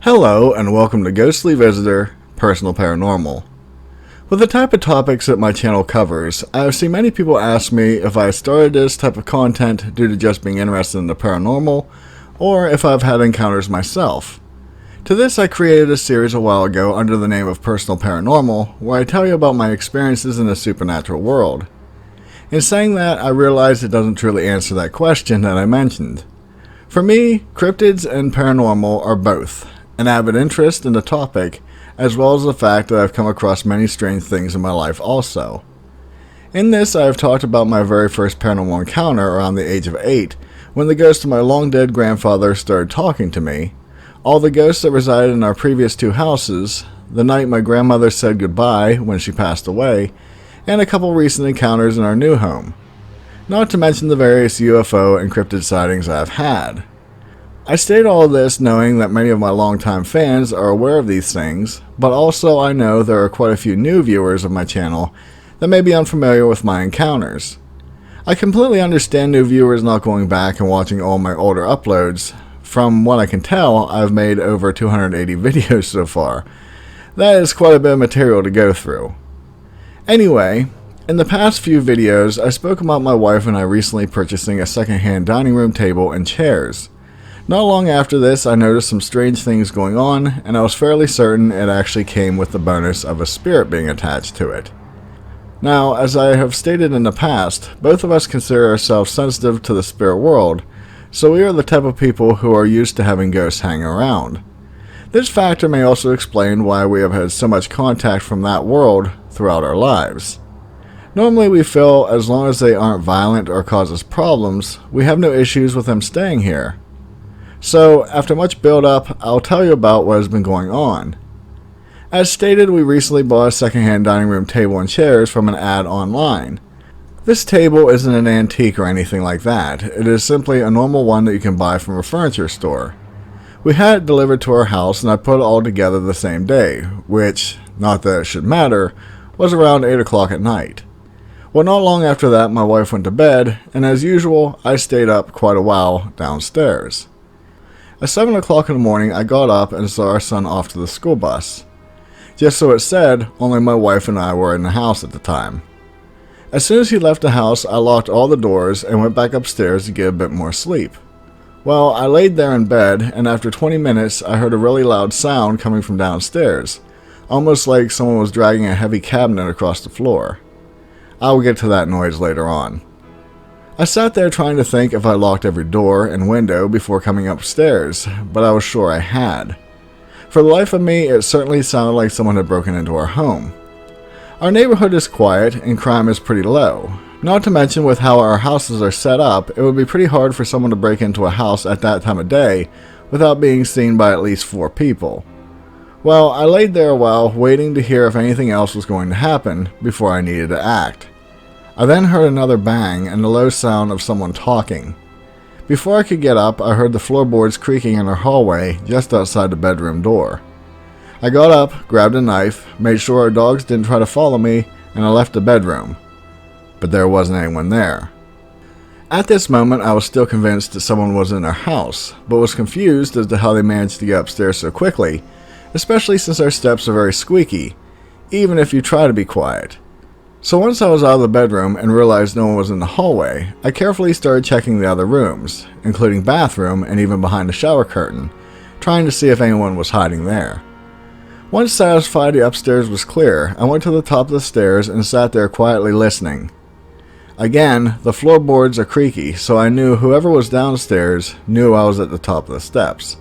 Hello and welcome to Ghostly Visitor, Personal Paranormal. With the type of topics that my channel covers, I have seen many people ask me if I started this type of content due to just being interested in the paranormal, or if I've had encounters myself. To this I created a series a while ago under the name of Personal Paranormal, where I tell you about my experiences in the supernatural world. In saying that, I realize it doesn't truly answer that question that I mentioned. For me, cryptids and paranormal are both an avid interest in the topic, as well as the fact that I've come across many strange things in my life also. In this, I have talked about my very first paranormal encounter around the age of 8, when the ghost of my long-dead grandfather started talking to me, all the ghosts that resided in our previous 2 houses, the night my grandmother said goodbye when she passed away, and a couple recent encounters in our new home. Not to mention the various UFO and cryptid sightings I've had. I state all of this knowing that many of my longtime fans are aware of these things, but also I know there are quite a few new viewers of my channel that may be unfamiliar with my encounters. I completely understand new viewers not going back and watching all my older uploads. From what I can tell, I've made over 280 videos so far. That is quite a bit of material to go through. Anyway, in the past few videos, I spoke about my wife and I recently purchasing a second-hand dining room table and chairs. Not long after this, I noticed some strange things going on, and I was fairly certain it actually came with the bonus of a spirit being attached to it. Now, as I have stated in the past, both of us consider ourselves sensitive to the spirit world, so we are the type of people who are used to having ghosts hang around. This factor may also explain why we have had so much contact from that world throughout our lives. Normally we feel as long as they aren't violent or cause us problems, we have no issues with them staying here. So, after much build-up, I'll tell you about what has been going on. As stated, we recently bought a second-hand dining room table and chairs from an ad online. This table isn't an antique or anything like that. It is simply a normal one that you can buy from a furniture store. We had it delivered to our house and I put it all together the same day, which, not that it should matter, was around 8 o'clock at night. Well, not long after that, my wife went to bed, and as usual, I stayed up quite a while downstairs. At 7 o'clock in the morning, I got up and saw our son off to the school bus. Just so it said, only my wife and I were in the house at the time. As soon as he left the house, I locked all the doors and went back upstairs to get a bit more sleep. Well, I laid there in bed, and after 20 minutes, I heard a really loud sound coming from downstairs, almost like someone was dragging a heavy cabinet across the floor. I will get to that noise later on. I sat there trying to think if I locked every door and window before coming upstairs, but I was sure I had. For the life of me, it certainly sounded like someone had broken into our home. Our neighborhood is quiet and crime is pretty low. Not to mention with how our houses are set up, it would be pretty hard for someone to break into a house at that time of day without being seen by at least 4 people. Well, I laid there a while waiting to hear if anything else was going to happen before I needed to act. I then heard another bang and the low sound of someone talking. Before I could get up, I heard the floorboards creaking in our hallway just outside the bedroom door. I got up, grabbed a knife, made sure our dogs didn't try to follow me, and I left the bedroom. But there wasn't anyone there. At this moment, I was still convinced that someone was in our house, but was confused as to how they managed to get upstairs so quickly, especially since our steps are very squeaky, even if you try to be quiet. So once I was out of the bedroom and realized no one was in the hallway, I carefully started checking the other rooms, including bathroom and even behind the shower curtain, trying to see if anyone was hiding there. Once satisfied the upstairs was clear, I went to the top of the stairs and sat there quietly listening. Again, the floorboards are creaky, so I knew whoever was downstairs knew I was at the top of the steps.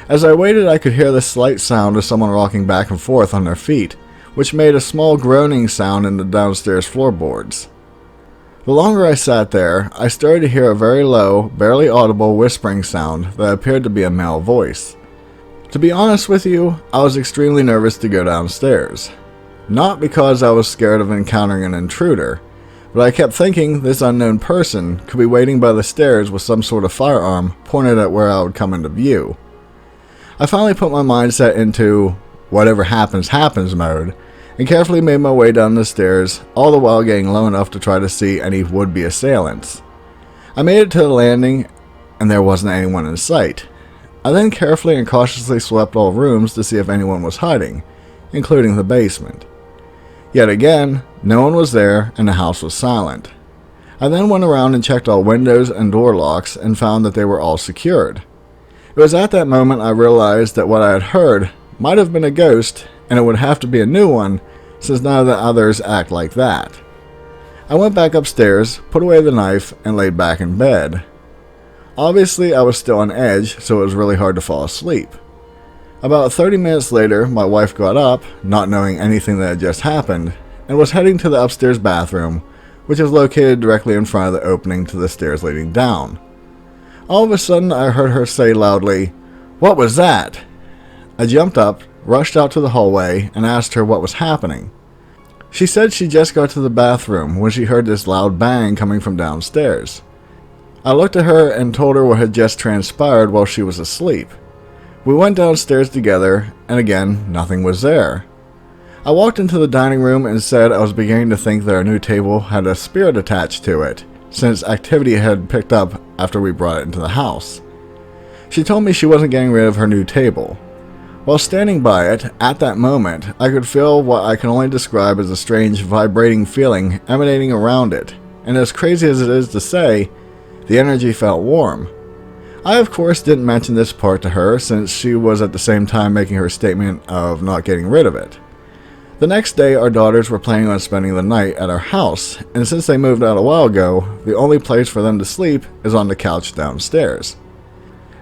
As I waited, I could hear the slight sound of someone rocking back and forth on their feet, which made a small groaning sound in the downstairs floorboards. The longer I sat there, I started to hear a very low, barely audible whispering sound that appeared to be a male voice. To be honest with you, I was extremely nervous to go downstairs. Not because I was scared of encountering an intruder, but I kept thinking this unknown person could be waiting by the stairs with some sort of firearm pointed at where I would come into view. I finally put my mindset into whatever happens, happens mode, and carefully made my way down the stairs, all the while getting low enough to try to see any would-be assailants. I made it to the landing, and there wasn't anyone in sight. I then carefully and cautiously swept all rooms to see if anyone was hiding, including the basement. Yet again, no one was there and the house was silent. I then went around and checked all windows and door locks and found that they were all secured. It was at that moment I realized that what I had heard might have been a ghost, and it would have to be a new one, since none of the others act like that. I went back upstairs, put away the knife, and laid back in bed. Obviously, I was still on edge, so it was really hard to fall asleep. About 30 minutes later, my wife got up, not knowing anything that had just happened, and was heading to the upstairs bathroom, which is located directly in front of the opening to the stairs leading down. All of a sudden, I heard her say loudly, "What was that?" I jumped up, rushed out to the hallway, and asked her what was happening. She said she just got to the bathroom when she heard this loud bang coming from downstairs. I looked at her and told her what had just transpired while she was asleep. We went downstairs together, and again, nothing was there. I walked into the dining room and said I was beginning to think that our new table had a spirit attached to it, since activity had picked up after we brought it into the house. She told me she wasn't getting rid of her new table. While standing by it, at that moment, I could feel what I can only describe as a strange vibrating feeling emanating around it, and as crazy as it is to say, the energy felt warm. I of course didn't mention this part to her since she was at the same time making her statement of not getting rid of it. The next day our daughters were planning on spending the night at our house, and since they moved out a while ago, the only place for them to sleep is on the couch downstairs.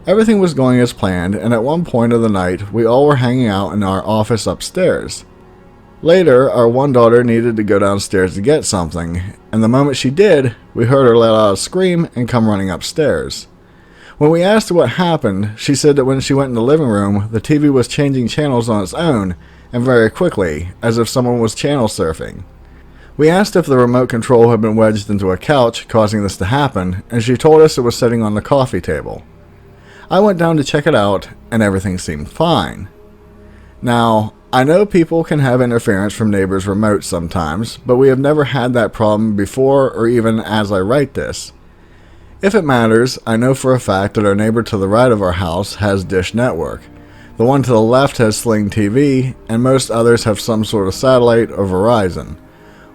Everything was going as planned, and at one point of the night we all were hanging out in our office upstairs. Later, our one daughter needed to go downstairs to get something, and the moment she did, we heard her let out a scream and come running upstairs. When we asked her what happened, she said that when she went in the living room, the TV was changing channels on its own, and very quickly, as if someone was channel surfing. We asked if the remote control had been wedged into a couch, causing this to happen, and she told us it was sitting on the coffee table. I went down to check it out, and everything seemed fine. Now, I know people can have interference from neighbors' remotes sometimes, but we have never had that problem before or even as I write this. If it matters, I know for a fact that our neighbor to the right of our house has Dish Network. The one to the left has Sling TV, and most others have some sort of satellite or Verizon,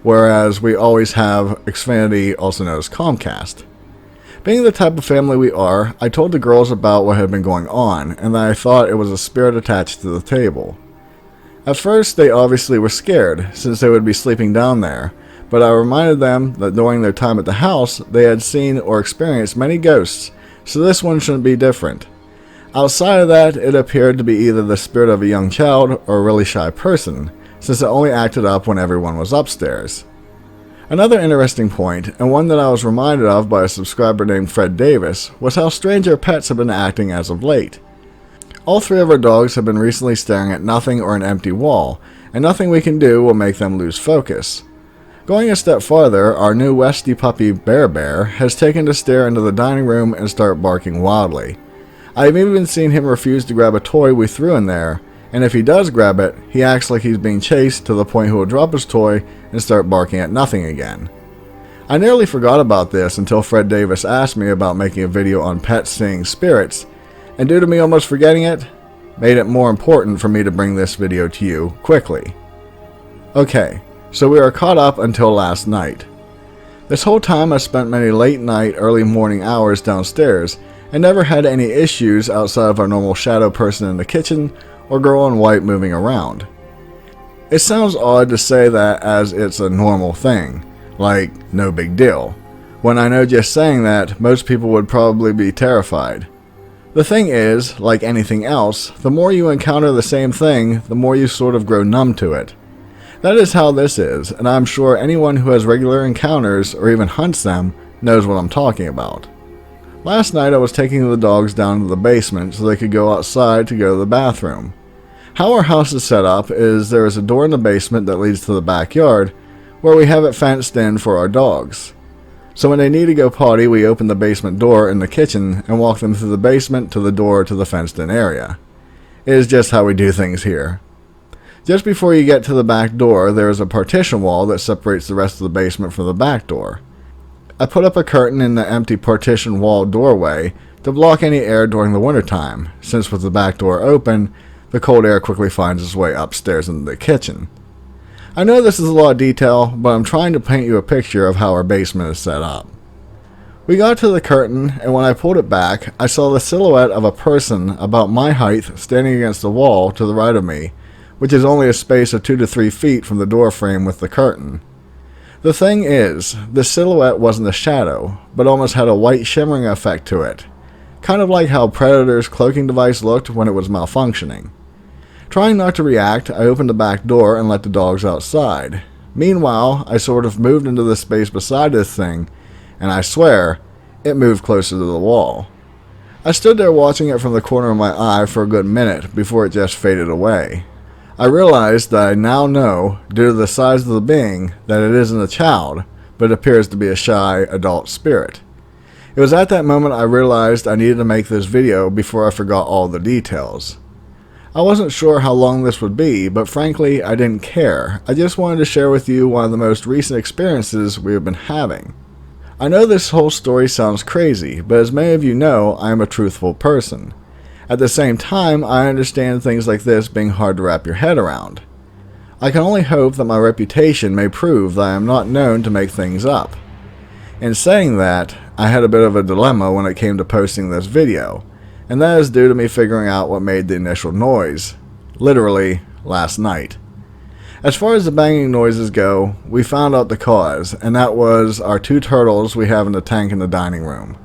whereas we always have Xfinity, also known as Comcast. Being the type of family we are, I told the girls about what had been going on, and that I thought it was a spirit attached to the table. At first, they obviously were scared, since they would be sleeping down there, but I reminded them that during their time at the house, they had seen or experienced many ghosts, so this one shouldn't be different. Outside of that, it appeared to be either the spirit of a young child or a really shy person, since it only acted up when everyone was upstairs. Another interesting point, and one that I was reminded of by a subscriber named Fred Davis, was how strange our pets have been acting as of late. All three of our dogs have been recently staring at nothing or an empty wall, and nothing we can do will make them lose focus. Going a step farther, our new Westie puppy Bear has taken to stare into the dining room and start barking wildly. I've even seen him refuse to grab a toy we threw in there, and if he does grab it, he acts like he's being chased to the point he will drop his toy and start barking at nothing again. I nearly forgot about this until Fred Davis asked me about making a video on pets seeing spirits, and due to me almost forgetting it, made it more important for me to bring this video to you quickly. Okay, so we are caught up until last night. This whole time I spent many late night, early morning hours downstairs, and never had any issues outside of our normal shadow person in the kitchen or girl in white moving around. It sounds odd to say that as it's a normal thing, like no big deal, when I know just saying that most people would probably be terrified. The thing is, like anything else, the more you encounter the same thing, the more you sort of grow numb to it. That is how this is, and I'm sure anyone who has regular encounters or even hunts them knows what I'm talking about. Last night I was taking the dogs down to the basement so they could go outside to go to the bathroom. How our house is set up is there is a door in the basement that leads to the backyard, where we have it fenced in for our dogs. So when they need to go potty, we open the basement door in the kitchen and walk them through the basement to the door to the fenced in area. It is just how we do things here. Just before you get to the back door, there is a partition wall that separates the rest of the basement from the back door. I put up a curtain in the empty partition wall doorway to block any air during the wintertime, since with the back door open, the cold air quickly finds its way upstairs into the kitchen. I know this is a lot of detail, but I'm trying to paint you a picture of how our basement is set up. We got to the curtain, and when I pulled it back, I saw the silhouette of a person about my height standing against the wall to the right of me, which is only a space of 2 to 3 feet from the door frame with the curtain. The thing is, the silhouette wasn't a shadow, but almost had a white shimmering effect to it, kind of like how Predator's cloaking device looked when it was malfunctioning. Trying not to react, I opened the back door and let the dogs outside. Meanwhile, I sort of moved into the space beside this thing, and I swear, it moved closer to the wall. I stood there watching it from the corner of my eye for a good minute before it just faded away. I realized that I now know, due to the size of the being, that it isn't a child, but appears to be a shy adult spirit. It was at that moment I realized I needed to make this video before I forgot all the details. I wasn't sure how long this would be, but frankly, I didn't care. I just wanted to share with you one of the most recent experiences we have been having. I know this whole story sounds crazy, but as many of you know, I am a truthful person. At the same time, I understand things like this being hard to wrap your head around. I can only hope that my reputation may prove that I am not known to make things up. In saying that, I had a bit of a dilemma when it came to posting this video, and that is due to me figuring out what made the initial noise, literally last night. As far as the banging noises go, we found out the cause, and that was our 2 turtles we have in the tank in the dining room.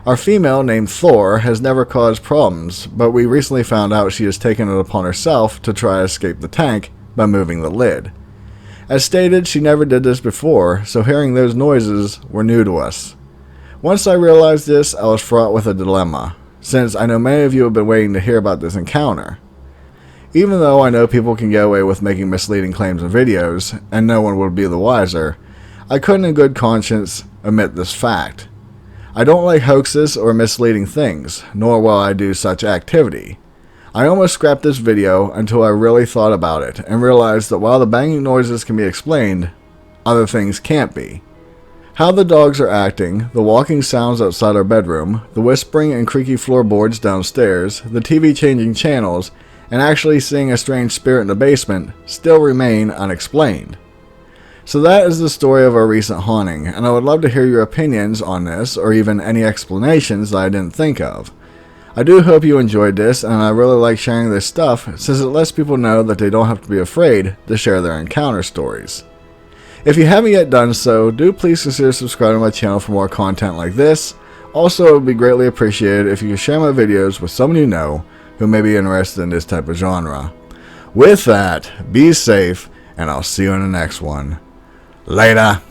Our female, named Thor, has never caused problems, but we recently found out she has taken it upon herself to try to escape the tank by moving the lid. As stated, she never did this before, so hearing those noises were new to us. Once I realized this, I was fraught with a dilemma, since I know many of you have been waiting to hear about this encounter. Even though I know people can get away with making misleading claims in videos, and no one would be the wiser, I couldn't in good conscience omit this fact. I don't like hoaxes or misleading things, nor will I do such activity. I almost scrapped this video until I really thought about it, and realized that while the banging noises can be explained, other things can't be. How the dogs are acting, the walking sounds outside our bedroom, the whispering and creaky floorboards downstairs, the TV changing channels, and actually seeing a strange spirit in the basement still remain unexplained. So that is the story of our recent haunting, and I would love to hear your opinions on this, or even any explanations that I didn't think of. I do hope you enjoyed this, and I really like sharing this stuff since it lets people know that they don't have to be afraid to share their encounter stories. If you haven't yet done so, do please consider subscribing to my channel for more content like this. Also, it would be greatly appreciated if you could share my videos with someone you know who may be interested in this type of genre. With that, be safe, and I'll see you in the next one. Later.